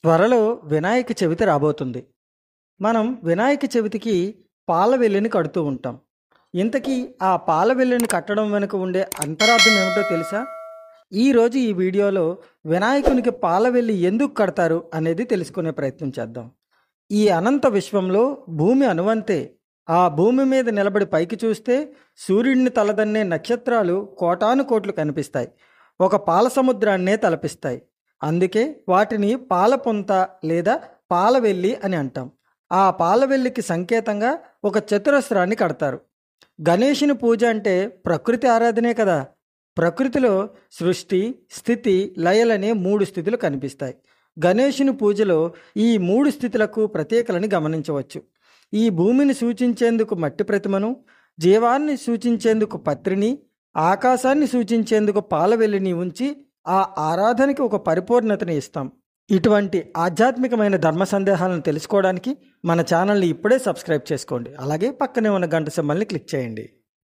త్వరలో వినాయక చవితి రాబోతుంది. మనం వినాయక చవితికి పాల వెల్లిని కడుతూ ఉంటాం. ఇంతకీ ఆ పాల వెల్లిని కట్టడం వెనుక ఉండే అంతరార్థం ఏమిటో తెలుసా? ఈరోజు ఈ వీడియోలో వినాయకునికి పాల వెల్లి ఎందుకు కడతారు అనేది తెలుసుకునే ప్రయత్నం చేద్దాం. ఈ అనంత విశ్వంలో భూమి అనువంతే. ఆ భూమి మీద నిలబడి పైకి చూస్తే సూర్యుడిని తలదన్నే నక్షత్రాలు కోటాను కోట్లు కనిపిస్తాయి. ఒక పాల సముద్రాన్నే తలపిస్తాయి. అందుకే వాటిని పాలపుంత లేదా పాలవెల్లి అని అంటాం. ఆ పాలవెల్లికి సంకేతంగా ఒక చతురస్రాన్ని కడతారు. గణేషుని పూజ అంటే ప్రకృతి ఆరాధనే కదా. ప్రకృతిలో సృష్టి, స్థితి, లయలనే 3 స్థితులు కనిపిస్తాయి. గణేషుని పూజలో ఈ 3 స్థితులకు ప్రత్యేకలని గమనించవచ్చు. ఈ భూమిని సూచించేందుకు మట్టి ప్రతిమను, జీవాన్ని సూచించేందుకు పత్రిని, ఆకాశాన్ని సూచించేందుకు పాలవెల్లిని ఉంచి ఆ ఆరాధనకి ఒక పరిపూర్ణతని ఇస్తాం. ఇటువంటి ఆధ్యాత్మికమైన ధర్మ సందేహాలను తెలుసుకోవడానికి మన ఛానల్ని ఇప్పుడే సబ్స్క్రైబ్ చేసుకోండి. అలాగే పక్కనే ఉన్న గంట సింబల్ని క్లిక్ చేయండి.